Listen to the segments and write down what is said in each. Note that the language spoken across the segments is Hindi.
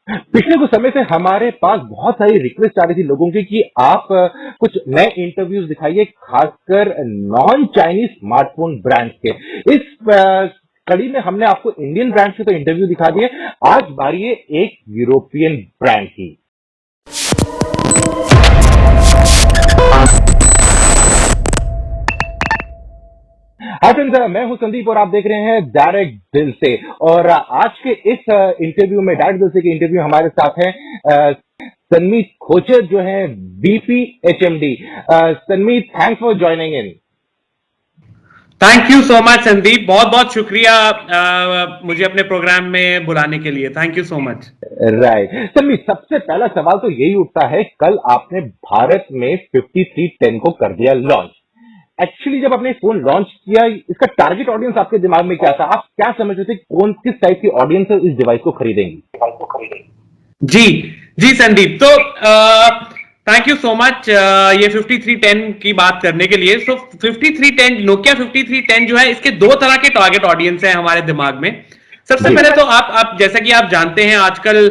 पिछले कुछ समय से हमारे पास बहुत सारी रिक्वेस्ट आ रही थी लोगों की कि आप कुछ नए इंटरव्यूज दिखाइए, खासकर नॉन चाइनीज स्मार्टफोन ब्रांड्स के। इस कड़ी में हमने आपको इंडियन ब्रांड्स के तो इंटरव्यू दिखा दिए, आज बारी है एक यूरोपियन ब्रांड की। हाय फ्रेंड्स, मैं हूं संदीप और आप देख रहे हैं डायरेक्ट दिल से। और आज के इस इंटरव्यू में, डायरेक्ट दिल से के इंटरव्यू, हमारे साथ हैं सन्मीत खोचर जो है BP HMD. Sanmeet, thanks for joining in. Thank you so much Sandeep, बहुत बहुत शुक्रिया मुझे अपने प्रोग्राम में बुलाने के लिए। Thank you so much. Right Sanmeet, सबसे पहला सवाल तो यही उठता है, कल आपने भारत में 5310 को कर दिया लॉन्च। एक्चुअली जब आपने फोन लॉन्च किया, इसका टारगेट ऑडियंस आपके दिमाग में क्या था? आप क्या समझ रहे थे कौन किस टाइप की ऑडियंस है इस डिवाइस को खरीदेंगी? जी जी संदीप, तो थैंक यू सो मच ये 5310 की बात करने के लिए। सो 5310 नोकिया 5310 जो है, इसके दो तरह के टारगेट ऑडियंस है हमारे दिमाग में। सबसे पहले तो आप जैसा कि आप जानते हैं, आजकल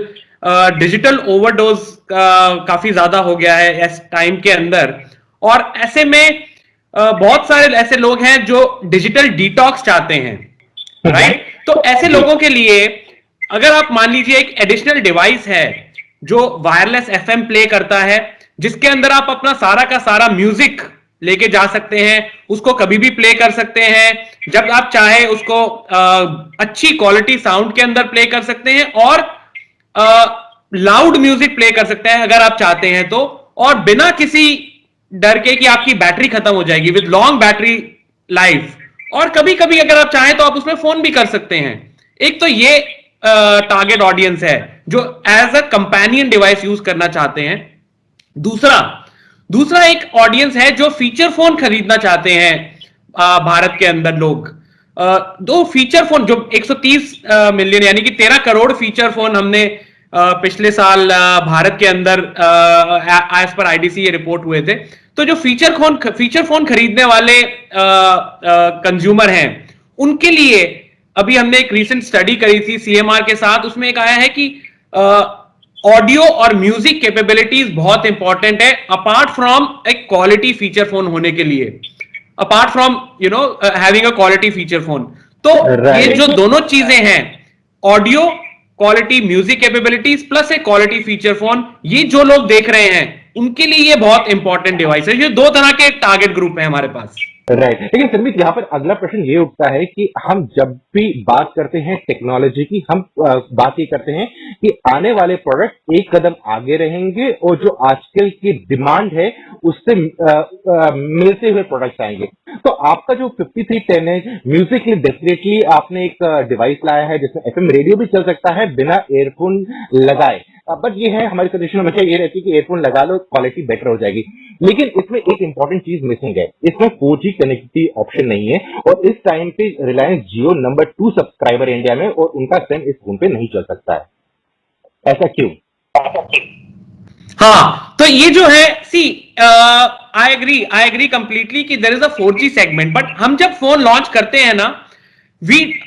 डिजिटल ओवरडोज काफी ज्यादा हो गया है इस टाइम के अंदर, और ऐसे में बहुत सारे ऐसे लोग हैं जो डिजिटल डिटॉक्स चाहते हैं, राइट? तो ऐसे लोगों के लिए अगर आप मान लीजिए एक एडिशनल डिवाइस है जो वायरलेस एफएम प्ले करता है, जिसके अंदर आप अपना सारा का सारा म्यूजिक लेके जा सकते हैं, उसको कभी भी प्ले कर सकते हैं, जब आप चाहे उसको अच्छी क्वालिटी साउंड के अंदर प्ले कर सकते हैं, और लाउड म्यूजिक प्ले कर सकते हैं अगर आप चाहते हैं तो, और बिना किसी डर के कि आपकी बैटरी खत्म हो जाएगी, विद लॉन्ग बैटरी लाइफ। और कभी कभी अगर आप चाहें तो आप उसमें फोन भी कर सकते हैं। एक तो ये टारगेट ऑडियंस है जो as a companion device use करना चाहते हैं। दूसरा दूसरा एक ऑडियंस है जो फीचर फोन खरीदना चाहते हैं। भारत के अंदर लोग दो फीचर फोन जो 130 मिलियन यानी कि 13 करोड़ फीचर फोन हमने पिछले साल भारत के अंदर एज पर आईडीसी ये रिपोर्ट हुए थे। तो जो फीचर फोन खरीदने वाले कंज्यूमर हैं, उनके लिए अभी हमने एक रीसेंट स्टडी करी थी सीएमआर के साथ। उसमें एक आया है कि ऑडियो और म्यूजिक कैपेबिलिटीज बहुत इंपॉर्टेंट है अपार्ट फ्रॉम एक क्वालिटी फीचर फोन होने के लिए, apart from having a quality feature phone. तो ये जो दोनों चीजें हैं, audio quality music capabilities plus एक क्वालिटी फीचर फोन, ये जो लोग देख रहे हैं उनके लिए ये बहुत इंपॉर्टेंट डिवाइस है। ये दो तरह के टारगेट ग्रुप है हमारे पास। राइट लेकिन सन्मीत, यहाँ पर अगला प्रश्न ये उठता है कि हम जब भी बात करते हैं टेक्नोलॉजी की, हम बात ये करते हैं कि आने वाले प्रोडक्ट एक कदम आगे रहेंगे और जो आजकल की डिमांड है उससे मिलते हुए प्रोडक्ट्स आएंगे। तो आपका जो 5310 है, म्यूजिक के लिए डेफिनेटली आपने एक डिवाइस लाया है जिसमें एफएम रेडियो भी चल सकता है बिना एयरफोन लगाए। बट ये है, हमारी सजेशन हमेशा ये रहती है कि एयरफोन लगा लो, क्वालिटी बेटर हो जाएगी। लेकिन इसमें एक इंपॉर्टेंट चीज मिसिंग है, इसमें 4G कनेक्टिविटी ऑप्शन नहीं है, और इस टाइम पे रिलायंस जियो नंबर 2 सब्सक्राइबर इंडिया में, और उनका सिम इस फोन पे नहीं चल सकता है। ऐसा क्यों? हाँ, तो ये जो है, सी आई एग्री कंप्लीटली कि there is a 4G segment, but हम जब फोन लॉन्च करते हैं ना,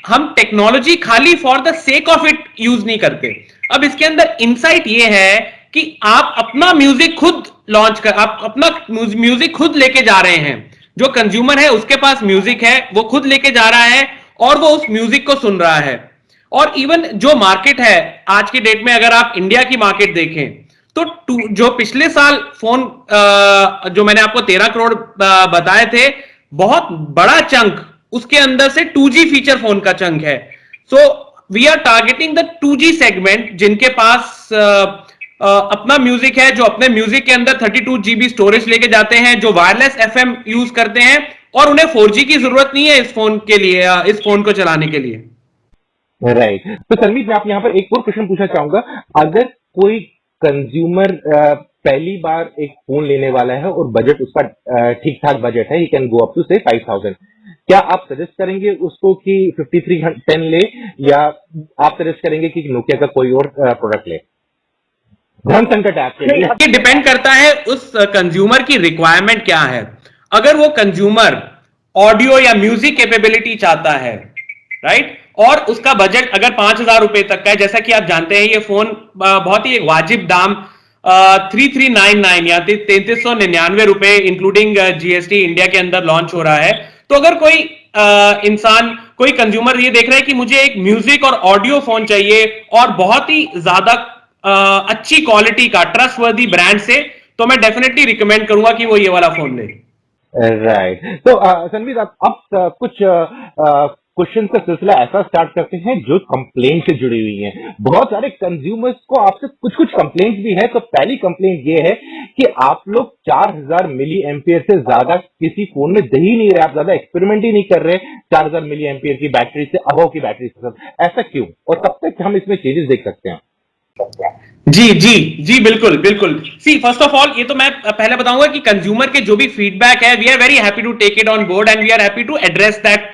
हम टेक्नोलॉजी खाली for the sake of it use नहीं करते। अब इसके अंदर इनसाइट ये है कि आप अपना म्यूजिक खुद लॉन्च कर, आप अपना म्यूजिक खुद लेके जा रहे हैं। जो कंज्यूमर है उसके पास म्यूजिक है, वो खुद लेके जा रहा है और वो उस म्यूजिक को सुन रहा है। और इवन जो मार्केट है आज की डेट में, अगर आप इंडिया की मार्केट देखें तो जो पिछले साल फोन जो मैंने आपको 13 करोड़ बताए थे, बहुत बड़ा चंक उसके अंदर से 2G फीचर फोन का चंक है। So we are targeting the 2G segment, जिनके पास अपना म्यूजिक है, जो अपने म्यूजिक के अंदर 32 GB स्टोरेज लेके जाते हैं, जो वायरलेस एफएम यूज करते हैं, और उन्हें 4G की जरूरत नहीं है इस फोन के लिए, इस फोन को चलाने के लिए। राइट तो सन्मीत, मैं आप यहाँ पर एक और क्वेश्चन पूछना चाहूंगा। अगर कोई कंज्यूमर पहली बार एक फोन लेने वाला है और बजट उसका ठीक ठाक बजट है, he can go up to say 5000, क्या आप सजेस्ट करेंगे उसको कि 5310 ले, या आप सजेस्ट करेंगे कि नोकिया का कोई और प्रोडक्ट ले? धन संकट है आपके लिए। ये डिपेंड करता है उस कंज्यूमर की रिक्वायरमेंट क्या है। अगर वो कंज्यूमर ऑडियो या म्यूजिक कैपेबिलिटी चाहता है, राइट, और उसका बजट अगर 5,000 रुपए तक का है, जैसा कि आप जानते हैं ये फोन बहुत ही एक वाजिब दाम 3399 या 3399 रुपए इंक्लूडिंग जीएसटी इंडिया के अंदर लॉन्च हो रहा है। तो अगर कोई इंसान, कोई कंज्यूमर ये देख रहा है कि मुझे एक म्यूजिक और ऑडियो फोन चाहिए और बहुत ही ज्यादा अच्छी क्वालिटी का ट्रस्टवर्दी ब्रांड से, तो मैं डेफिनेटली रिकमेंड करूंगा कि वो ये वाला फोन ले। राइट। तो संदीप, आप अब कुछ क्वेश्चन का सिलसिला ऐसा स्टार्ट करते हैं जो कंप्लेंट से जुड़ी हुई हैं। बहुत सारे कंज्यूमर्स को आपसे कुछ कुछ कंप्लेंट भी है। तो पहली कंप्लेंट ये है कि आप लोग 4000 मिली एम्पियर से ज्यादा किसी फोन में दे ही नहीं रहे, आप ज्यादा एक्सपेरिमेंट ही नहीं कर रहे 4000 मिली एम्पियर की बैटरी से, अबव की बैटरी से। ऐसा क्यों, और कब तक हम इसमें चेंजेस देख सकते हैं? जी जी जी, बिल्कुल बिल्कुल। सी, फर्स्ट ऑफ ऑल ये तो मैं पहले बताऊंगा कि कंज्यूमर के जो भी फीडबैक है, we are very happy to take it on board and we are happy to address that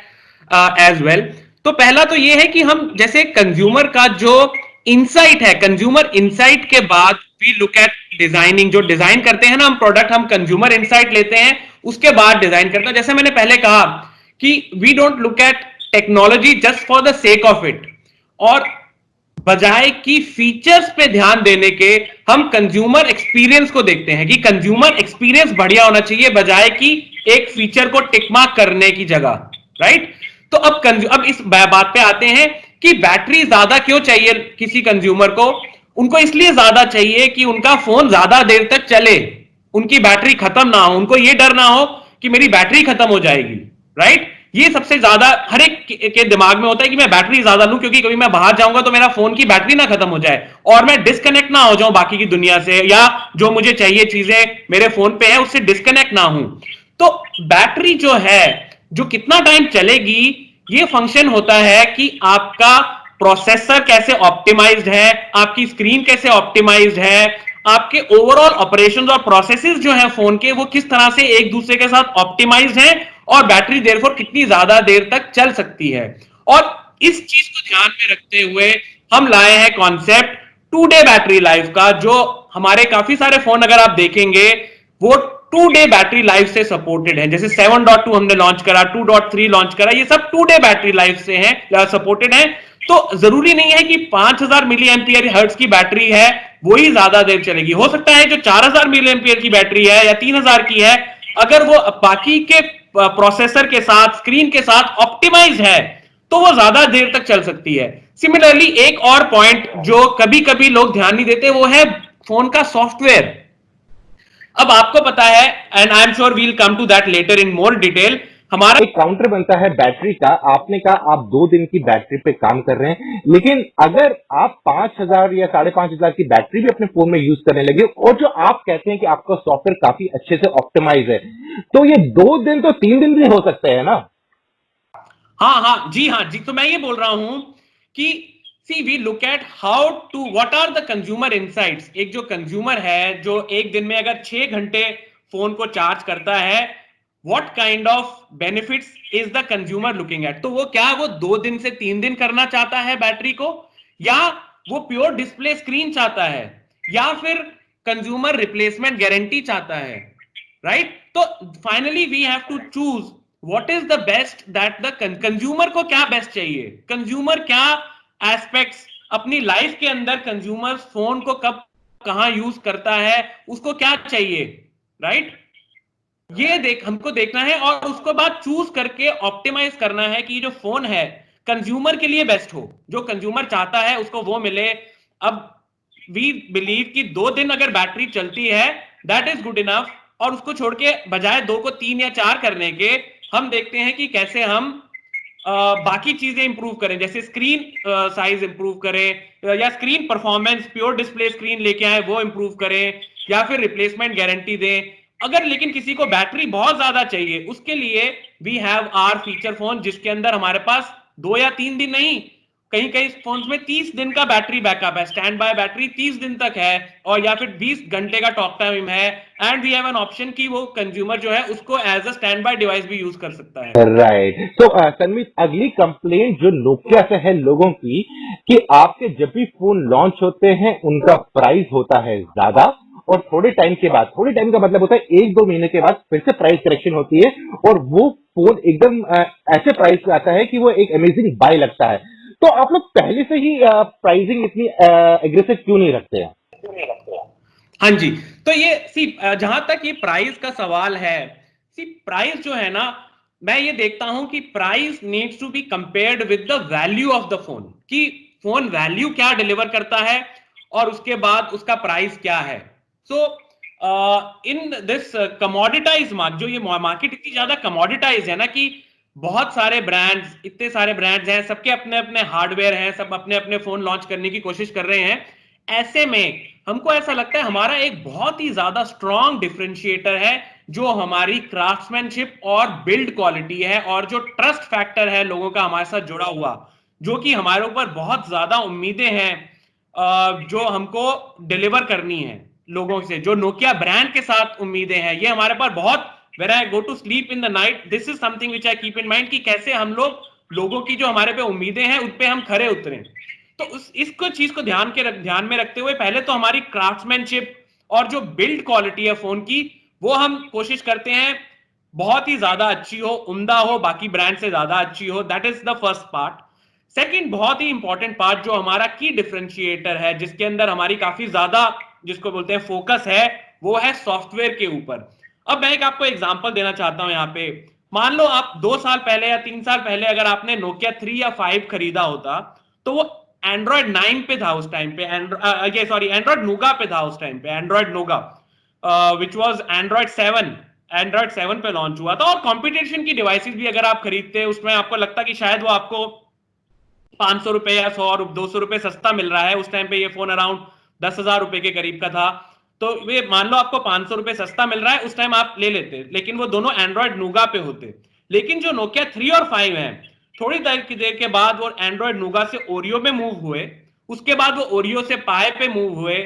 as well. तो पहला तो ये है कि हम जैसे कंज्यूमर का जो इंसाइट है, कंज्यूमर इंसाइट के बाद वी लुक एट डिजाइनिंग। जो डिजाइन करते हैं ना हम प्रोडक्ट, हम कंज्यूमर इंसाइट लेते हैं, उसके बाद डिजाइन करते हैं। जैसे मैंने पहले कहा कि we don't look at technology just for the sake of it, और बजाय कि फीचर्स पे ध्यान देने के हम कंज्यूमर एक्सपीरियंस को देखते हैं कि कंज्यूमर एक्सपीरियंस बढ़िया होना चाहिए, बजाय कि एक फीचर को टिक मार्क करने की जगह, राइट। तो अब इस बात पे आते हैं कि बैटरी ज्यादा क्यों चाहिए किसी कंज्यूमर को। उनको इसलिए ज्यादा चाहिए कि उनका फोन ज्यादा देर तक चले, उनकी बैटरी खत्म ना हो, उनको ये डर ना हो कि मेरी बैटरी खत्म हो जाएगी, राइट। ये सबसे ज्यादा हर एक के दिमाग में होता है कि मैं बैटरी ज्यादा लूं क्योंकि कभी मैं बाहर जाऊंगा तो मेरा फोन की बैटरी ना खत्म हो जाए और मैं डिस्कनेक्ट ना हो जाऊं बाकी की दुनिया से, या जो मुझे चाहिए चीजें मेरे फोन पे है उससे डिस्कनेक्ट ना हूं। तो बैटरी जो है, जो कितना टाइम चलेगी, ये फंक्शन होता है कि आपका प्रोसेसर कैसे ऑप्टिमाइज्ड है, आपकी स्क्रीन कैसे ऑप्टिमाइज्ड है, आपके ओवरऑल ऑपरेशंस और प्रोसेसेस जो है फोन के, वो किस तरह से एक दूसरे के साथ ऑप्टिमाइज्ड हैं, और बैटरी देयरफॉर कितनी ज्यादा देर तक चल सकती है। और इस चीज को ध्यान में रखते हुए हम लाए हैं कॉन्सेप्ट 2 डे बैटरी लाइफ का, जो हमारे काफी सारे फोन अगर आप देखेंगे वो 2 डे बैटरी लाइफ से सपोर्टेड है। जैसे 7.2 हमने लॉन्च करा, 2.3 लॉन्च करा, ये सब 2 डे बैटरी लाइफ से हैं या सपोर्टेड है। तो जरूरी नहीं है कि 5000 मिली एम्पियर हर्ट्ज की बैटरी है वो ही ज्यादा देर चलेगी। हो सकता है जो 4000 मिली एम्पियर की बैटरी है या 3000 की है, अगर वो बाकी के प्रोसेसर के साथ, स्क्रीन के साथ ऑप्टिमाइज है, तो वो ज्यादा देर तक चल सकती है। सिमिलरली एक और पॉइंट जो कभी कभी लोग ध्यान नहीं देते, वो है फोन का सॉफ्टवेयर। अब आपको पता है, and I am sure we'll come to that later in more detail, हमारा एक काउंटर बनता है बैटरी का। आपने कहा आप 2 दिन की बैटरी पे काम कर रहे हैं, लेकिन अगर आप 5000 या 5500 की बैटरी भी अपने फोन में यूज करने लगे, और जो आप कहते हैं कि आपका सॉफ्टवेयर काफी अच्छे से ऑप्टिमाइज है, तो ये 2 दिन तो 3 दिन भी हो सकते हैं ना? हाँ जी, तो मैं ये बोल रहा हूं कि see we look at how to, what are the consumer insights. एक जो कंज्यूमर है जो एक दिन में अगर 6 घंटे फोन को चार्ज करता है, what kind of benefits is the consumer looking at. तो वो क्या, वो 2 दिन से 3 दिन करना चाहता है बैटरी को, या वो प्योर डिस्प्ले स्क्रीन चाहता है, या फिर कंज्यूमर रिप्लेसमेंट गारंटी चाहता है, राइट। तो finally we have to choose what is the best that the consumer को क्या बेस्ट चाहिए, कंज्यूमर क्या एस्पेक्ट्स अपनी लाइफ के अंदर, कंज्यूमर फोन को कब कहां यूज करता है, उसको क्या चाहिए, राइट। ये हमको देखना है और उसको बाद चूज करके ऑप्टिमाइज करना है कि जो फोन है कंज्यूमर के लिए बेस्ट हो, जो कंज्यूमर चाहता है उसको वो मिले। अब वी बिलीव कि 2 दिन अगर बैटरी चलती है दैट इज गुड इनफ, और उसको छोड़ के बजाय 2 को 3 या 4 करने के, हम देखते हैं कि कैसे हम बाकी चीजें इंप्रूव करें, जैसे स्क्रीन साइज इंप्रूव करें, या screen performance, pure display screen लेके आए वो इंप्रूव करें, या फिर रिप्लेसमेंट गारंटी दें। अगर लेकिन किसी को बैटरी बहुत ज्यादा चाहिए, उसके लिए we have our feature phone, जिसके अंदर हमारे पास 2 या 3 दिन नहीं, कहीं कहीं फोन्स में 30 दिन का बैटरी बैकअप है, स्टैंड बाय बैटरी 30 दिन तक है, और या फिर 20 घंटे का टॉक टाइम है। And we have an option कि वो कंज्यूमर जो है उसको as a stand by device use यूज कर सकता है। राइट। तो तन्वीर, अगली कंप्लेंट जो नोकिया से है लोगों की, कि आपके जब भी फोन लॉन्च होते हैं उनका प्राइस होता है ज्यादा, और थोड़े टाइम के बाद, थोड़े टाइम का मतलब होता है 1-2 महीने के बाद फिर से प्राइस करेक्शन होती है और वो फोन एकदम ऐसे प्राइस पे आता है कि वो एक अमेजिंग बाय लगता है। तो आप लोग पहले से ही प्राइसिंग इतनी एग्रेसिव क्यों नहीं रखते हैं? हाँ जी, तो ये सी जहां तक ये प्राइस का सवाल है, सी प्राइस जो है ना, मैं ये देखता हूं कि price needs to be compared with the value of the phone, कि फोन वैल्यू क्या डिलीवर करता है और उसके बाद उसका प्राइस क्या है। So in this commoditize market, जो ये मार्केट इतनी ज्यादा कमोडिटाइज है ना, कि बहुत सारे ब्रांड्स, इतने सारे ब्रांड्स हैं, सबके अपने अपने हार्डवेयर हैं, सब अपने अपने फोन लॉन्च करने की कोशिश कर रहे हैं। ऐसे में हमको ऐसा लगता है हमारा एक बहुत ही ज्यादा स्ट्रॉन्ग डिफरेंशिएटर है, जो हमारी क्राफ्ट्समैनशिप और बिल्ड क्वालिटी है, और जो ट्रस्ट फैक्टर है लोगों का हमारे साथ जुड़ा हुआ, जो कि हमारे ऊपर बहुत ज्यादा उम्मीदें हैं जो हमको डिलीवर करनी है लोगों से, जो नोकिया ब्रांड के साथ उम्मीदें हैं, ये हमारे पास बहुत, when I go to sleep in the night, this is something which I keep in mind, कि कैसे हम लोगों की जो हमारे पे उम्मीदें हैं उन पे हम खरे उतरें। तो इसको चीज को ध्यान में रखते हुए पहले तो हमारी क्राफ्ट्समैनशिप और जो बिल्ड क्वालिटी है फोन की, वो हम कोशिश करते हैं बहुत ही ज्यादा अच्छी हो, उम्दा हो, बाकी ब्रांड से ज्यादा अच्छी हो। That is the first part. Second बहुत ही इंपॉर्टेंट पार्ट जो हमारा की डिफरेंशिएटर है, जिसके अंदर हमारी काफी ज्यादा, जिसको बोलते हैं फोकस है, वो है सॉफ्टवेयर के ऊपर। अब मैं एक आपको एग्जांपल देना चाहता हूं यहाँ पे। मान लो आप 2 साल पहले या 3 साल पहले अगर आपने नोकिया 3 या 5 खरीदा होता, तो वो एंड्रॉयड 9 पे था उस टाइम पे, एंड्रॉयड नोगा पे था उस टाइम पे, एंड्रॉयड नोगा विच वाज एंड्रॉयड 7 पे लॉन्च हुआ था। और कंपटीशन की डिवाइसेस भी अगर आप खरीदते, उसमें आपको लगता कि शायद वो आपको 500 रुपए या 100-200 रुपए सस्ता मिल रहा है। उस टाइम पे ये फोन अराउंड 10,000 रुपए के करीब का था। तो ये मान लो आपको 500 रुपए सस्ता मिल रहा है, उस टाइम आप ले लेते, लेकिन वो दोनों एंड्रॉयड नूगा पे होते। लेकिन जो नोकिया 3 और 5 है, थोड़ी देर के बाद वो एंड्रॉयड नूगा से ओरियो में मूव हुए, उसके बाद वो ओरियो से पाए पे मूव हुए।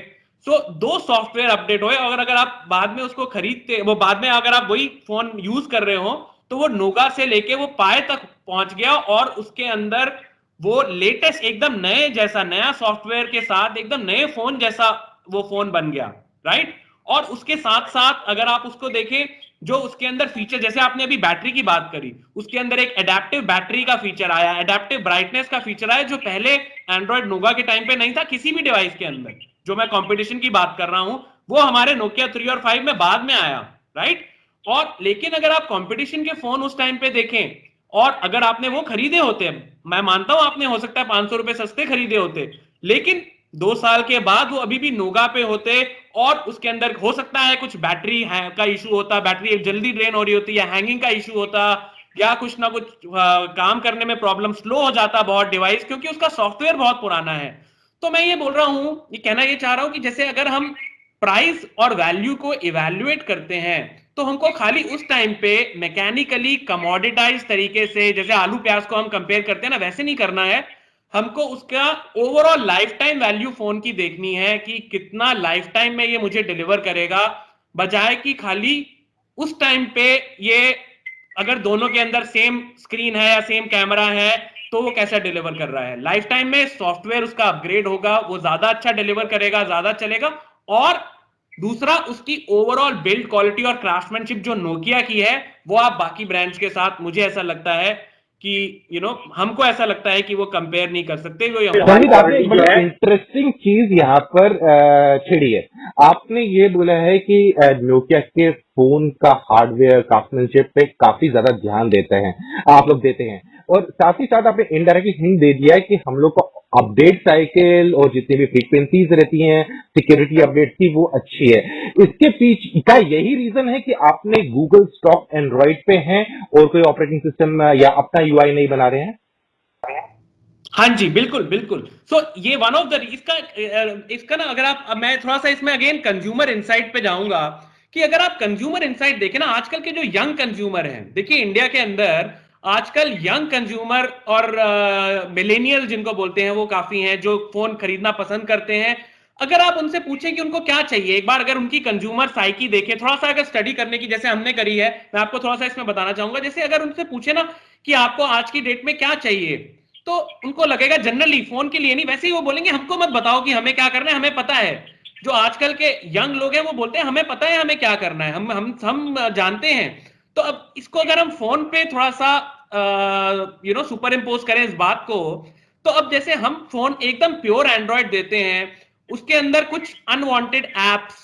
सो 2 सॉफ्टवेयर अपडेट हुए, और अगर आप बाद में उसको खरीदते, वो बाद में अगर आप वही फोन यूज कर रहे हो, तो वो नोगा से लेके वो पाए तक पहुंच गया, और उसके अंदर वो लेटेस्ट एकदम नए जैसा, नया सॉफ्टवेयर के साथ एकदम नए फोन जैसा वो फोन बन गया, राइट। और उसके साथ साथ अगर आप उसको देखें, जो उसके अंदर फीचर, जैसे आपने अभी बैटरी की बात करी, उसके अंदर एक एडेप्टिव बैटरी का फीचर आया, एडेप्टिव ब्राइटनेस का फीचर आया, जो पहले एंड्रॉयड नोगा के टाइम पे नहीं था किसी भी डिवाइस के अंदर। जो मैं कंपटीशन की बात कर रहा हूं, वो हमारे नोकिया 3 और 5 में बाद में आया, राइट। और लेकिन अगर आप कंपटीशन के फोन उस टाइम पे देखें, और अगर आपने वो खरीदे होते, मैं मानता हूं आपने हो सकता है 500 रुपए सस्ते खरीदे होते, लेकिन 2 साल के बाद वो अभी भी नोगा पे होते, और उसके अंदर हो सकता है कुछ बैटरी का इशू होता, बैटरी जल्दी ड्रेन हो रही होती, या हैंगिंग का इशू होता, या कुछ ना कुछ काम करने में प्रॉब्लम, स्लो हो जाता बहुत डिवाइस, क्योंकि उसका सॉफ्टवेयर बहुत पुराना है। तो मैं ये बोल रहा हूं, ये कहना ये चाह रहा हूं कि जैसे अगर हम प्राइस और वैल्यू को इवैल्यूएट करते हैं, तो हमको खाली उस टाइम पे मैकेनिकली कमोडिटाइज तरीके से, जैसे आलू प्याज को हम कंपेयर करते हैं ना, वैसे नहीं करना है। हमको उसका overall life time value phone की देखनी है, कि कितना लाइफ टाइम में ये मुझे डिलीवर करेगा, बजाय कि खाली उस टाइम पे ये, अगर दोनों के अंदर सेम स्क्रीन है या सेम कैमरा है, तो वो कैसा डिलीवर कर रहा है। लाइफ टाइम में सॉफ्टवेयर उसका अपग्रेड होगा, वो ज्यादा अच्छा डिलीवर करेगा, ज्यादा चलेगा। और दूसरा, उसकी ओवरऑल बिल्ड क्वालिटी और क्राफ्टमैनशिप जो नोकिया की है, वो आप बाकी ब्रांड्स के साथ, मुझे ऐसा लगता है कि हमको ऐसा लगता है कि वो कंपेयर नहीं कर सकते। वो संदीप, आपने एक बड़ी इंटरेस्टिंग चीज यहाँ पर छिड़ी है। आपने ये बोला है कि नोकिया के फोन का हार्डवेयर क्राफ्टमैनशिप पे काफी ज्यादा ध्यान देते हैं, आप लोग देते हैं, और साथ ही साथ आपने इनडायरेक्टली हिंट दे दिया है कि हम लोग को अपडेट साइकिल और जितनी भी फ्रीक्वेंसीज रहती हैं, सिक्योरिटी अपडेट की, वो अच्छी है। इसके पीछे का यही रीजन है कि आपने गूगल स्टॉक एंड्रॉइड पे हैं और कोई ऑपरेटिंग सिस्टम या अपना यूआई नहीं बना रहे हैं? हाँ जी, बिल्कुल बिल्कुल। सो ये वन ऑफ द इसका ना, अगर आप, मैं थोड़ा सा इसमें अगेन कंज्यूमर इनसाइट पे जाऊंगा, कि अगर आप कंज्यूमर इनसाइट देखें ना, आजकल के जो यंग कंज्यूमर हैं, देखिए इंडिया के अंदर आजकल यंग कंज्यूमर और मिलेनियल जिनको बोलते हैं, वो काफी हैं, जो फोन खरीदना पसंद करते हैं। अगर आप उनसे पूछें कि उनको क्या चाहिए, एक बार अगर उनकी कंज्यूमर साइकी देखें, थोड़ा सा अगर स्टडी करने की जैसे हमने करी है, मैं आपको थोड़ा सा इसमें बताना चाहूंगा। जैसे अगर उनसे पूछे ना कि आपको आज की डेट में क्या चाहिए, तो उनको लगेगा जनरली फोन के लिए नहीं, वैसे ही वो बोलेंगे हमको मत बताओ कि हमें क्या करना है, हमें पता है। जो आजकल के यंग लोग हैं वो बोलते हैं हमें पता है हमें क्या करना है, हम जानते हैं। तो अब इसको अगर हम फोन पे थोड़ा सा सुपर इम्पोज करें इस बात को, तो अब जैसे हम फोन एकदम प्योर एंड्रॉयड देते हैं, उसके अंदर कुछ अनवांटेड एप्स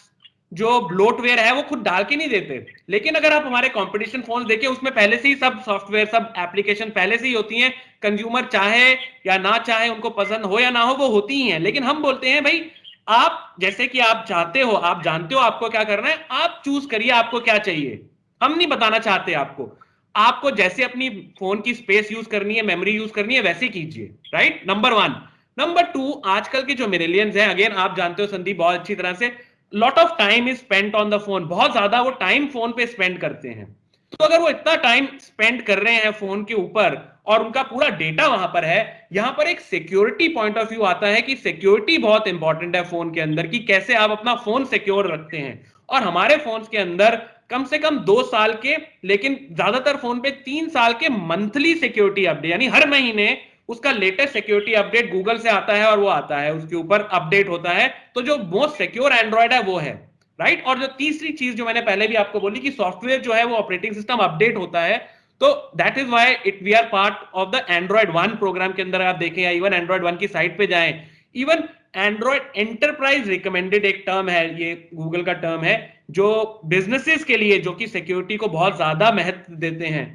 जो ब्लोटवेयर है वो खुद डाल के नहीं देते। लेकिन अगर आप हमारे कंपटीशन फोन देखें, उसमें पहले से ही सब सॉफ्टवेयर, सब एप्लीकेशन पहले से ही होती हैं, कंज्यूमर चाहे या ना चाहे, उनको पसंद हो या ना हो, वो होती ही हैं। लेकिन हम बोलते हैं भाई आप जैसे कि आप चाहते हो, आप जानते हो आपको क्या करना है, आप चूज करिए आपको क्या चाहिए। हम नहीं बताना चाहते आपको, आपको जैसे अपनी फोन की स्पेस यूज करनी है, मेमोरी यूज करनी है, वैसे कीजिए, right? Number one. Number two, आजकल के जो मिलेनियंस हैं, अगेन आप जानते हो संदीप बहुत अच्छी तरह से, lot of time is spent on the phone, बहुत ज्यादा वो टाइम फोन पे स्पेंड करते हैं। तो अगर वो इतना टाइम स्पेंड कर रहे हैं फोन के ऊपर और उनका पूरा डेटा वहां पर है, यहां पर एक सिक्योरिटी पॉइंट ऑफ व्यू आता है कि सिक्योरिटी बहुत इंपॉर्टेंट है फोन के अंदर, कि कैसे आप अपना फोन सिक्योर रखते हैं। और हमारे फोन के अंदर कम से कम 2 साल के, लेकिन ज्यादातर फोन पे 3 साल के मंथली सिक्योरिटी अपडेट, यानी हर महीने उसका लेटेस्ट सिक्योरिटी अपडेट गूगल से आता है और वो आता है, उसके ऊपर अपडेट होता है। तो जो मोस्ट सिक्योर एंड्रॉयड है वो है, राइट? और जो तीसरी चीज जो मैंने पहले भी आपको बोली कि सॉफ्टवेयर जो है वो ऑपरेटिंग सिस्टम अपडेट होता है। तो that is why it we are part of the Android 1 program के अंदर। आप देखें या इवन एंड्रॉयड 1 की साइट पे जाएं, इवन एंड्रॉयड एंटरप्राइज रिकमेंडेड एक टर्म है, ये गूगल का टर्म है, जो बिजनेसेस के लिए, जो कि सिक्योरिटी को बहुत ज्यादा महत्व देते हैं,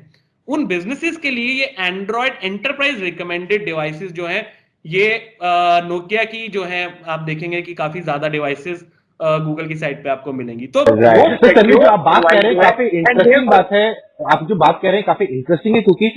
उन बिजनेसेस के लिए ये एंड्रॉयड एंटरप्राइज रिकमेंडेड डिवाइसेस जो है, ये नोकिया की जो है, आप देखेंगे कि काफी ज्यादा डिवाइसेस गूगल की साइट पे आपको मिलेंगी। तो राइट, तो संदीप जो आप बात कह रहे हैं काफी इंटरेस्टिंग बात है। आप जो बात कह रहे हैं काफी इंटरेस्टिंग है, क्योंकि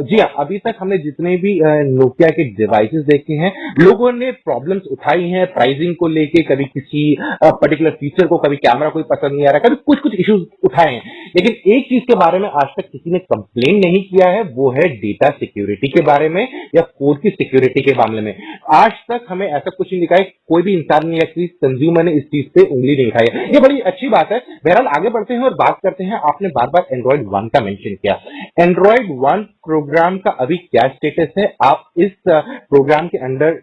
जी हाँ, अभी तक हमने जितने भी नोकिया के डिवाइसेस देखे हैं, लोगों ने प्रॉब्लम्स उठाई हैं प्राइसिंग को लेके, कभी किसी पर्टिकुलर फीचर को, कभी कैमरा कोई पसंद नहीं आ रहा, कभी कुछ कुछ इश्यूज उठाए हैं। लेकिन एक चीज के बारे में आज तक किसी ने कंप्लेन नहीं किया है, वो है डेटा सिक्योरिटी के बारे में या कोड की सिक्योरिटी के मामले में। आज तक हमें ऐसा कुछ नहीं दिखा है, कोई भी इंसान ने या किसी कंज्यूमर ने इस चीज पे उंगली नहीं उठाई है। ये बड़ी अच्छी बात है। बहरहाल आगे बढ़ते हैं और बात करते हैं, आपने बार बार एंड्रॉइड 1 का मेंशन किया। एंड्रॉइड 1 प्रोग्राम का अभी क्या स्टेटस है? आप इस प्रोग्राम के अंडर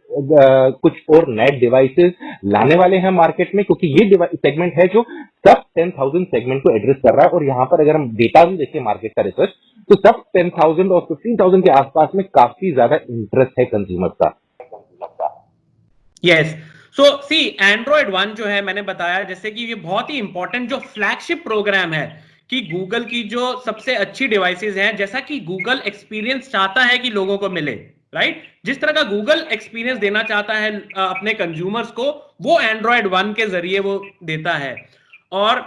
कुछ और नए डिवाइसेस लाने वाले हैं मार्केट में? क्योंकि ये सेगमेंट है जो सब 10,000 सेगमेंट को एड्रेस कर रहा है, और यहां पर अगर हम डेटा भी देखें मार्केट का रिसर्च, तो सब 10,000 और 15,000 के आसपास में काफी ज्यादा इंटरेस्ट है कंज्यूमर का। यस, सो सी एंड्रॉयड 1 जो है, मैंने बताया जैसे कि ये बहुत ही इंपॉर्टेंट जो फ्लैगशिप प्रोग्राम है, कि गूगल की जो सबसे अच्छी डिवाइसेस हैं, जैसा कि गूगल एक्सपीरियंस चाहता है कि लोगों को मिले, राइट? जिस तरह का गूगल एक्सपीरियंस देना चाहता है अपने कंज्यूमर्स को, वो एंड्रॉयड 1 के जरिए वो देता है। और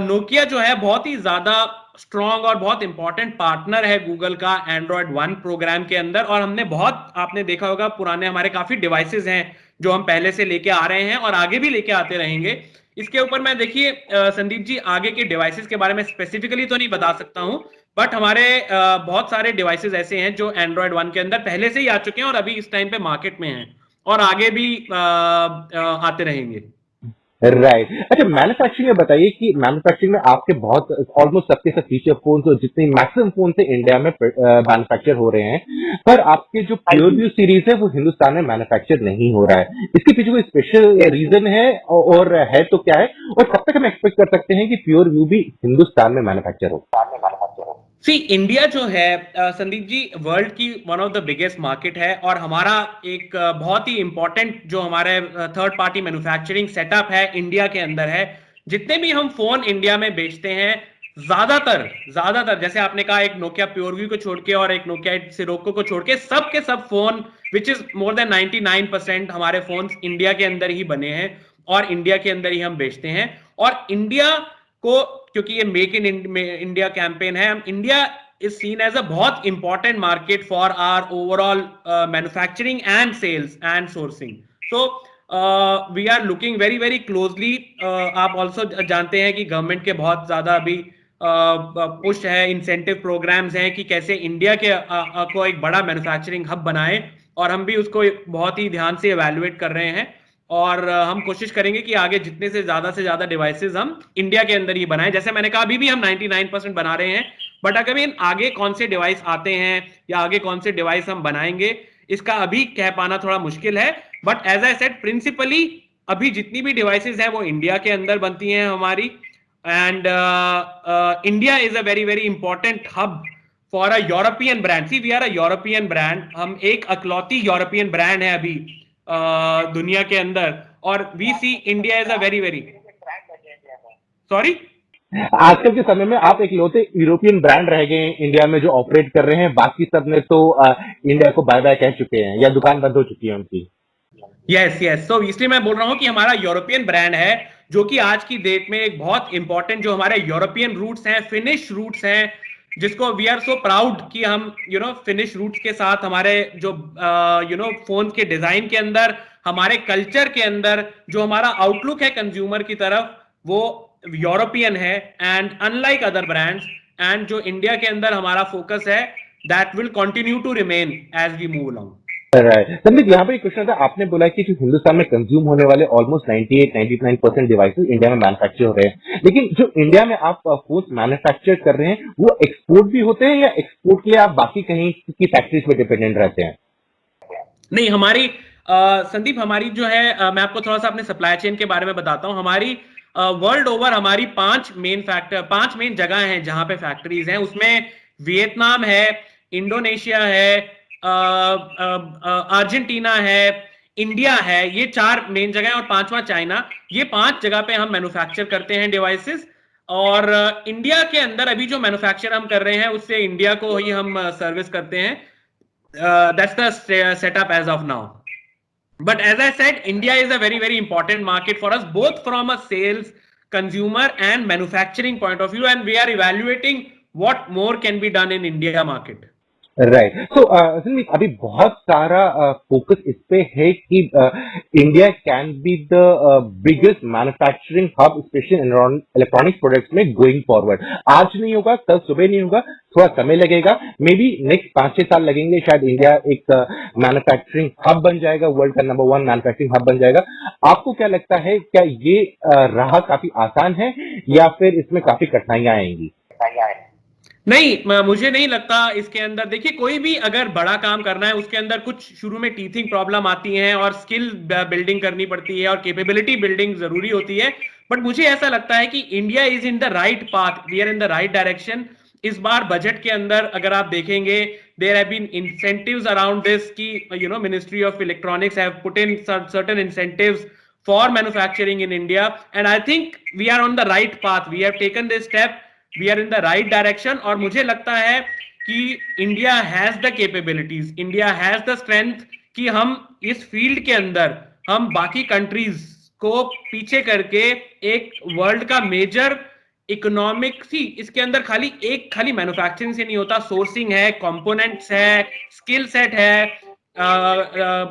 नोकिया जो है बहुत ही ज्यादा स्ट्रॉन्ग और बहुत इंपॉर्टेंट पार्टनर है गूगल का एंड्रॉयड 1 प्रोग्राम के अंदर। और हमने बहुत, आपने देखा होगा, पुराने हमारे काफी डिवाइसेस हैं जो हम पहले से लेके आ रहे हैं और आगे भी लेके आते रहेंगे। इसके ऊपर मैं, देखिए संदीप जी, आगे के डिवाइसेस के बारे में स्पेसिफिकली तो नहीं बता सकता हूं, बट हमारे बहुत सारे डिवाइसेस ऐसे हैं जो एंड्रॉयड 1 के अंदर पहले से ही आ चुके हैं और अभी इस टाइम पे मार्केट में हैं और आगे भी आते रहेंगे। राइट। अच्छा, मैन्युफैक्चरिंग में बताइए कि मैन्युफैक्चरिंग में आपके बहुत ऑलमोस्ट सबके सब फीचर फोन, तो जितने मैक्सिमम फोन से इंडिया में मैन्युफैक्चर हो रहे हैं, पर आपके जो प्योर व्यू सीरीज है वो हिंदुस्तान में मैन्युफैक्चर नहीं हो रहा है। इसके पीछे कोई स्पेशल रीजन है, और है तो क्या है, और कब तक हम एक्सपेक्ट कर सकते हैं कि प्योर व्यू भी हिंदुस्तान में मैन्युफैक्चर हो? सी इंडिया जो है संदीप जी, वर्ल्ड की one of the biggest market है, और हमारा एक बहुत ही इंपॉर्टेंट जो हमारे थर्ड पार्टी मैन्युफैक्चरिंग सेटअप है इंडिया के अंदर है। जितने भी हम फोन इंडिया में बेचते हैं, ज्यादातर जैसे आपने कहा, एक नोकिया प्योरव्यू को छोड़ के और एक नोकिया सिरोको को छोड़ के, सब के सब phone, which is more than 99% हमारे फोन इंडिया के अंदर ही बने हैं और इंडिया के अंदर ही हम बेचते हैं। और इंडिया को, क्योंकि ये मेक इन इंडिया कैंपेन है, हम India is seen as a बहुत important market for our overall manufacturing and sales and sourcing. So we are looking very very closely. आप ऑल्सो जानते हैं कि गवर्नमेंट के बहुत ज्यादा अभी पुश है, इंसेंटिव प्रोग्राम्स हैं कि कैसे इंडिया के को एक बड़ा मैन्युफैक्चरिंग हब बनाए, और हम भी उसको बहुत ही ध्यान से इवैल्यूएट कर रहे हैं। और हम कोशिश करेंगे कि आगे जितने से ज्यादा डिवाइसेस हम इंडिया के अंदर ही बनाएं। जैसे मैंने कहा, अभी भी हम 99% बना रहे हैं, बट अगर आगे कौन से डिवाइस आते हैं या आगे कौन से डिवाइस हम बनाएंगे, इसका अभी कह पाना थोड़ा मुश्किल है। But as I said, principally अभी जितनी भी डिवाइसेस हैं वो इंडिया के अंदर बनती हैं हमारी, and India is a very very important hub for a European brand. See we are a European brand, हम एक अकलौती यूरोपियन ब्रांड है अभी दुनिया के अंदर, और we see India is a very very, sorry, आजकल के समय में आप एक लौते यूरोपियन ब्रांड रह गए हैं इंडिया में जो ऑपरेट कर रहे हैं, बाकी सब ने तो इंडिया को बाय बाय कह चुके हैं या दुकान बंद हो चुकी है उनकी। यस यस, तो इसलिए मैं बोल रहा हूं कि हमारा यूरोपियन ब्रांड है, जो कि आज की डेट में एक बहुत इंपॉर्टेंट, जो हमारे यूरोपियन रूट्स हैं, फिनिश रूट्स हैं, जिसको वी आर सो प्राउड कि हम फिनिश रूट्स के साथ हमारे जो फोन के डिजाइन के अंदर, हमारे कल्चर के अंदर जो हमारा आउटलुक है कंज्यूमर की तरफ, वो यूरोपियन है, and unlike other brands, and जो इंडिया के अंदर हमारा फोकस है, that will continue to remain as we move along. Sandeep, यहाँ पर एक क्वेश्चन था, आपने बोला कि जो हिंदुस्तान में कंज्यूम होने वाले ऑलमोस्ट 98-99% डिवाइसेस इंडिया में मैन्युफैक्चर हो रहे हैं, लेकिन जो इंडिया में आप फोन मैन्युफैक्चर कर रहे हैं वो एक्सपोर्ट भी होते हैं या एक्सपोर्ट के लिए आप बाकी कहीं की फैक्ट्रीज पे डिपेंडेंट रहते हैं? नहीं, हमारी संदीप, हमारी जो है मैं आपको थोड़ा सा अपने सप्लाई चेन के बारे में बताता हूं। हमारी वर्ल्ड ओवर हमारी 5 मेन जगह हैं जहां पे फैक्ट्रीज हैं। उसमें वियतनाम है, इंडोनेशिया है, अर्जेंटीना है, इंडिया है, ये 4 मेन जगह हैं, और 5वां चाइना। ये 5 जगह पे हम मैन्युफैक्चर करते हैं डिवाइसेस, और इंडिया के अंदर अभी जो मैन्युफैक्चर हम कर रहे हैं उससे इंडिया को ही हम सर्विस करते हैं। That's the setup as of now. But as I said, India is a very, very important market for us, both from a sales, consumer and manufacturing point of view. And we are evaluating what more can be done in India market. Right, so अभी बहुत सारा फोकस इस पे है कि India can be the biggest manufacturing hub specially electronic products में गोइंग फॉरवर्ड। आज नहीं होगा, कल सुबह नहीं होगा, थोड़ा समय लगेगा, मे बी नेक्स्ट 5-6 साल लगेंगे, शायद इंडिया एक मैन्युफैक्चरिंग हब बन जाएगा, वर्ल्ड का नंबर 1 मैन्युफैक्चरिंग हब बन जाएगा। आपको क्या लगता है, क्या ये राह काफी आसान है या फिर इसमें काफी कठिनाइयां आएंगी? नहीं, मुझे नहीं लगता इसके अंदर। देखिए, कोई भी अगर बड़ा काम करना है उसके अंदर कुछ शुरू में टीथिंग प्रॉब्लम आती है और स्किल बिल्डिंग करनी पड़ती है और कैपेबिलिटी बिल्डिंग जरूरी होती है, बट मुझे ऐसा लगता है कि India is in the right path, we are in the right direction. इस बार बजट के अंदर अगर आप देखेंगे, there have been incentives around this, कि ministry of electronics have put in certain incentives for manufacturing in India, and I think we are on the right path, we have taken this step, we are in the right direction. और मुझे लगता है कि India has the capabilities, India has the strength कि हम इस फील्ड के अंदर हम बाकी कंट्रीज को पीछे करके एक वर्ल्ड का मेजर इकोनॉमिक, सी इसके अंदर खाली मैन्युफैक्चरिंग से नहीं होता, सोर्सिंग है, कंपोनेंट्स है, स्किल सेट है,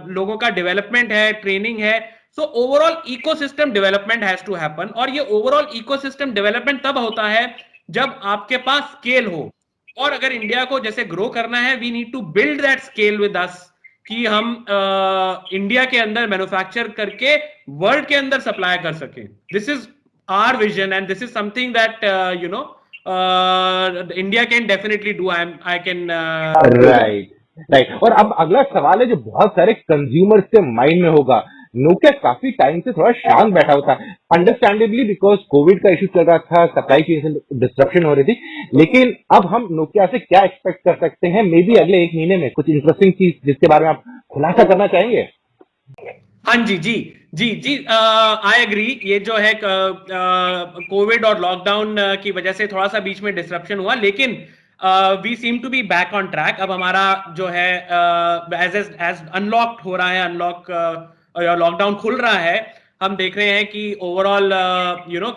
लोगों का डेवलपमेंट है, ट्रेनिंग है। So overall ecosystem development has to happen, और ये ओवरऑल इकोसिस्टम डेवलपमेंट तब होता है जब आपके पास स्केल हो। और अगर इंडिया को जैसे ग्रो करना है, we need to build that scale with us, कि हम इंडिया के अंदर मैन्युफैक्चर करके वर्ल्ड के अंदर सप्लाई कर सकें। This is our vision and this is something that India can definitely do, I can. Right right, और अब अगला सवाल है जो बहुत सारे कंज्यूमर्स के माइंड में होगा। नोकिया काफी टाइम से थोड़ा शांत बैठा हुआ था, अंडरस्टैंडेबली बिकॉज कोविड का इश्यू चल रहा था, सप्लाई चेन डिस्ट्रप्शन हो रही थी, लेकिन अब हम नोकिया से क्या एक्सपेक्ट कर सकते हैं मे बी अगले 1 महीने में? कुछ इंटरेस्टिंग चीज जिसके बारे में आप खुलासा करना चाहेंगे? हाँ जी जी जी जी, आई एग्री। ये जो है कोविड और लॉकडाउन की वजह से थोड़ा सा बीच में डिसरप्शन हुआ, लेकिन we seem to be back on track. अब हमारा जो है एज अनलॉक हो रहा है, लॉकडाउन खुल रहा है, हम देख रहे हैं कि overall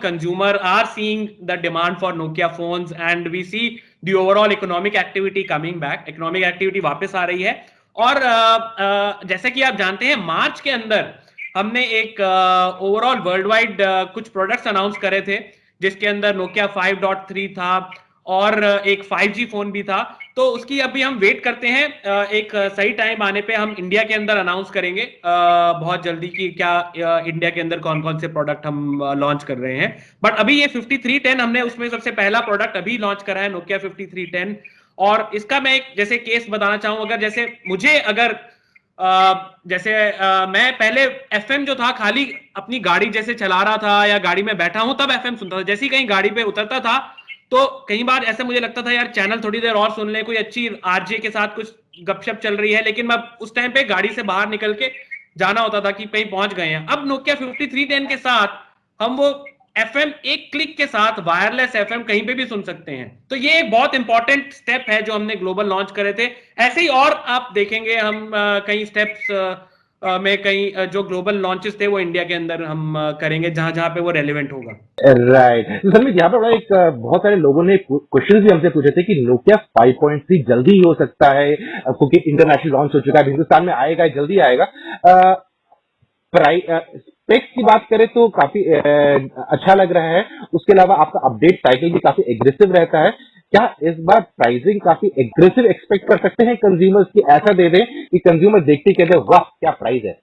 consumer are seeing the demand for Nokia phones, and we see the overall economic activity coming back, economic activity वापस आ रही है। और जैसे कि आप जानते हैं, मार्च के अंदर हमने एक ओवरऑल वर्ल्ड वाइड कुछ प्रोडक्ट्स अनाउंस करे थे, जिसके अंदर नोकिया 5.3 था और एक 5G फोन भी था। तो उसकी अभी हम वेट करते हैं, एक सही टाइम आने पे हम इंडिया के अंदर अनाउंस करेंगे बहुत जल्दी कि क्या इंडिया के अंदर कौन कौन से प्रोडक्ट हम लॉन्च कर रहे हैं। बट अभी ये 5310 हमने उसमें सबसे पहला प्रोडक्ट अभी लॉन्च करा है, नोकिया 5310। और इसका मैं एक जैसे केस बताना चाहूं, अगर जैसे मुझे अगर जैसे मैं पहले एफएम जो था खाली अपनी गाड़ी जैसे चला रहा था या गाड़ी में बैठा हूं तब एफएम सुनता था, जैसे ही कहीं गाड़ी पे उतरता था तो कई बार ऐसा मुझे लगता था यार चैनल थोड़ी देर और सुन ले, कोई अच्छी आरजे के साथ कुछ गपशप चल रही है, लेकिन मैं उस टाइम पे गाड़ी से बाहर निकल के जाना होता था कि कहीं पहुंच गए हैं। अब नोकिया 5310 के साथ हम वो एफएम एक क्लिक के साथ वायरलेस एफएम कहीं पे भी सुन सकते हैं। तो ये एक बहुत इंपॉर्टेंट स्टेप है जो हमने ग्लोबल लॉन्च करे थे। ऐसे ही और आप देखेंगे हम कई स्टेप्स में कई जो ग्लोबल लॉन्चेस थे वो इंडिया के अंदर हम करेंगे जहां जहां पे वो रेलिवेंट होगा। राइट। तो सर यहाँ पर एक बहुत सारे लोगों ने क्वेश्चन भी हमसे पूछे थे कि नोकिया 5.3 जल्दी ही हो सकता है, क्योंकि इंटरनेशनल लॉन्च हो चुका है, हिंदुस्तान में आएगा, जल्दी आएगा। स्पेक्स की बात करें तो काफी अच्छा लग रहा है। उसके अलावा आपका अपडेट साइकिल भी काफी एग्रेसिव रहता है। क्या इस बार प्राइसिंग काफी एग्रेसिव एक्सपेक्ट कर सकते हैं कंज्यूमर्स की, ऐसा दे दें कि कंज्यूमर देखते कहते वाह क्या प्राइस है?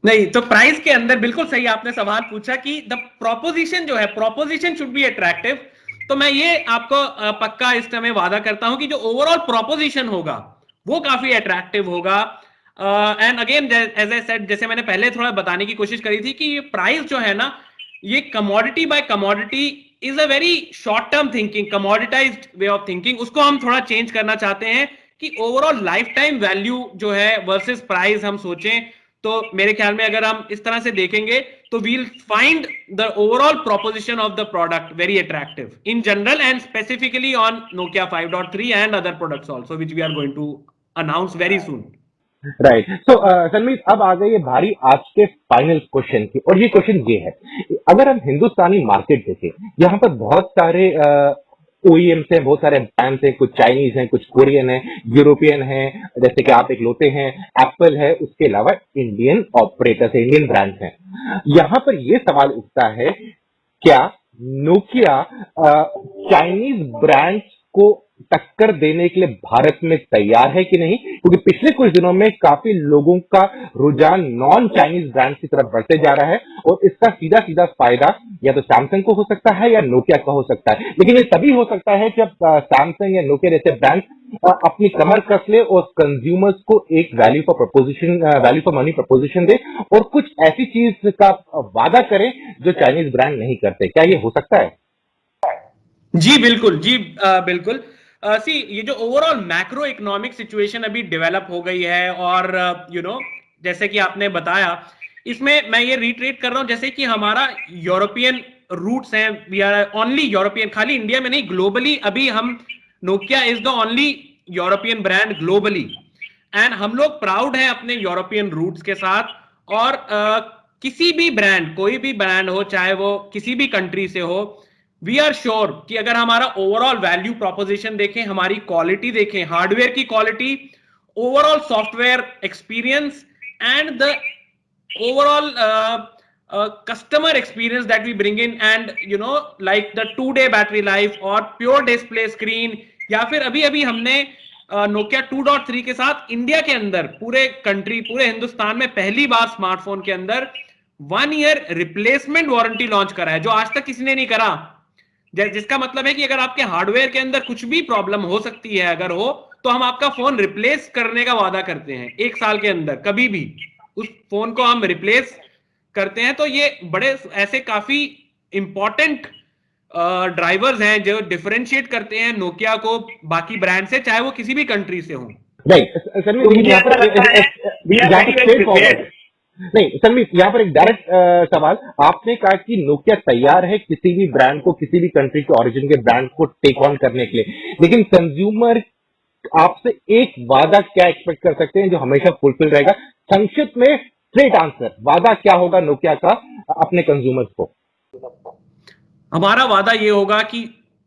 नहीं, तो प्राइस के अंदर बिल्कुल सही आपने सवाल पूछा कि द प्रोपोजिशन जो है, प्रोपोजिशन शुड बी अट्रैक्टिव। तो मैं ये आपको पक्का इस समय वादा करता हूं कि जो ओवरऑल प्रोपोजिशन होगा वो काफी अट्रैक्टिव होगा। And again as I said, जैसे मैंने पहले थोड़ा बताने की कोशिश करी थी कि ये प्राइस जो है ना, ये commodity by commodity is a very short term thinking, commoditised way of thinking. उसको हम थोड़ा चेंज करना चाहते हैं कि ओवरऑल लाइफ टाइम वैल्यू जो है वर्सेस प्राइस हम सोचें। तो मेरे ख्याल में अगर हम इस तरह से देखेंगे तो we'll find the overall proposition of the product very attractive in general and specifically on Nokia 5.3 and other products also which we are going to announce very soon. Right. So Sanmeet, अब आ गई है भारी आज के फाइनल क्वेश्चन की, और ये क्वेश्चन ये है, अगर हम हिंदुस्तानी मार्केट देखें, यहाँ पर बहुत सारे ओईएम्स हैं, बहुत सारे ब्रांड्स हैं, कुछ चाइनीज हैं, कुछ कोरियन है, यूरोपियन है, जैसे कि आप एक लोटे हैं, एप्पल है, उसके अलावा इंडियन ऑपरेटर्स है, इंडियन ब्रांड्स हैं। यहाँ पर ये सवाल उठता है, क्या नोकिया चाइनीज ब्रांड्स को टक्कर देने के लिए भारत में तैयार है कि नहीं? क्योंकि पिछले कुछ दिनों में काफी लोगों का रुझान नॉन चाइनीज ब्रांड की तरफ बढ़ते जा रहा है, और इसका सीधा सीधा फायदा या तो सैमसंग को हो सकता है या नोकिया का हो सकता है। लेकिन ये तभी हो सकता है जब सैमसंग या नोकिया जैसे ब्रांड अपनी कमर कस ले और कंज्यूमर्स को एक value for proposition, value for money proposition दे, और कुछ ऐसी चीज का वादा करें जो चाइनीज ब्रांड नहीं करते। क्या ये हो सकता है? जी बिल्कुल, जी बिल्कुल। सी ये जो ओवरऑल मैक्रो इकोनॉमिक सिचुएशन अभी डेवलप हो गई है, और जैसे कि आपने बताया, इसमें मैं ये रिट्रेट कर रहा हूं जैसे कि हमारा यूरोपियन रूट्स हैं, वी आर ओनली यूरोपियन, खाली इंडिया में नहीं ग्लोबली अभी हम, Nokia is the only European brand globally, and हम लोग प्राउड हैं अपने यूरोपियन रूट्स के साथ। और किसी भी ब्रांड, कोई भी ब्रांड हो, चाहे वो किसी भी कंट्री से हो, वी आर श्योर कि अगर हमारा ओवरऑल वैल्यू प्रोपोजिशन देखें, हमारी क्वालिटी देखें, हार्डवेयर की quality, overall software experience and the overall customer experience that we bring in, and like the 2-day battery life और pure display screen, या फिर अभी अभी हमने नोकिया 2.3 के साथ इंडिया के अंदर पूरे कंट्री, पूरे हिंदुस्तान में पहली बार स्मार्टफोन के अंदर 1 ईयर रिप्लेसमेंट वारंटी लॉन्च करा है, जो आज तक किसी ने नहीं करा। जिसका मतलब है कि अगर आपके हार्डवेयर के अंदर कुछ भी प्रॉब्लम हो सकती है, अगर हो, तो हम आपका फोन रिप्लेस करने का वादा करते हैं 1 साल के अंदर, कभी भी उस फोन को हम रिप्लेस करते हैं। तो ये बड़े ऐसे काफी इंपॉर्टेंट ड्राइवर्स हैं जो डिफरेंशिएट करते हैं नोकिया को बाकी ब्रांड से, चाहे वो किसी भी कंट्री से हों। राइट। सनमीत, यहाँ पर नहीं सनमीत, यहाँ पर एक डायरेक्ट सवाल, आपने कहा कि नोकिया तैयार है किसी भी ब्रांड को, किसी भी कंट्री के ओरिजिन के ब्रांड को टेक ऑन करने के लिए, लेकिन कंज्यूमर आपसे एक वादा क्या एक्सपेक्ट कर सकते हैं जो हमेशा फुलफिल रहेगा? संक्षिप्त में स्ट्रेट आंसर, वादा क्या होगा नोकिया का अपने कंज्यूमर्स को? हमारा वादा ये होगा कि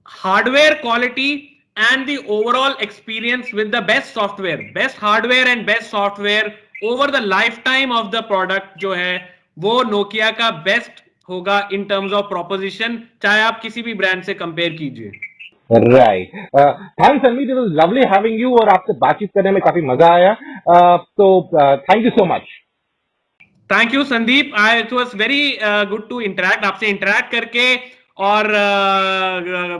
hardware quality and the overall experience with the best software, best hardware and best software over the life time of the product जो है वो नोकिया का बेस्ट होगा इन टर्म्स ऑफ प्रोपोजिशन, चाहे आप किसी भी ब्रांड से कंपेयर कीजिए। Right. Thanks Sanmeet, it was lovely having you, और आपसे बातचीत करने में काफी मजा आया। तो thank you so much. Thank you Sandeep, it was very good to interact, आपसे इंटरैक्ट करके, और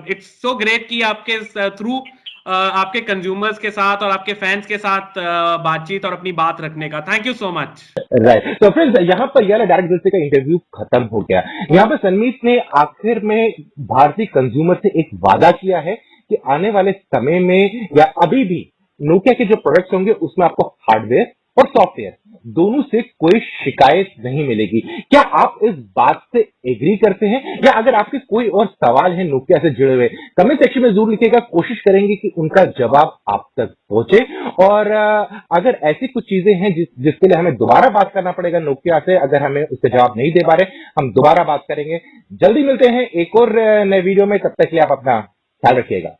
इट्स सो ग्रेट कि आपके थ्रू आपके कंज्यूमर्स के साथ और आपके फैंस के साथ बातचीत और अपनी बात रखने का। Thank you so much. Right, तो फ्रेंड्स यहाँ पर यह डायरेक्ट दिल से का इंटरव्यू खत्म हो गया। यहाँ पर सनमीत ने आखिर में भारतीय कंज्यूमर से एक वादा किया है कि आने वाले समय में या अभी भी नोकिया के जो प्रोडक्ट्स होंगे उसमें आपको हार्डवेयर और सॉफ्टवेयर दोनों से कोई शिकायत नहीं मिलेगी। क्या आप इस बात से एग्री करते हैं, या अगर आपके कोई और सवाल है नोकिया से जुड़े हुए, कमेंट सेक्शन में जरूर लिखिएगा, कोशिश करेंगे कि उनका जवाब आप तक पहुंचे। और अगर ऐसी कुछ चीजें हैं जिसके लिए हमें दोबारा बात करना पड़ेगा नोकिया से, अगर हमें उसके जवाब नहीं दे पा रहे, हम दोबारा बात करेंगे। जल्दी मिलते हैं एक और नए वीडियो में, तब तक के लिए आप अपना ख्याल रखिएगा।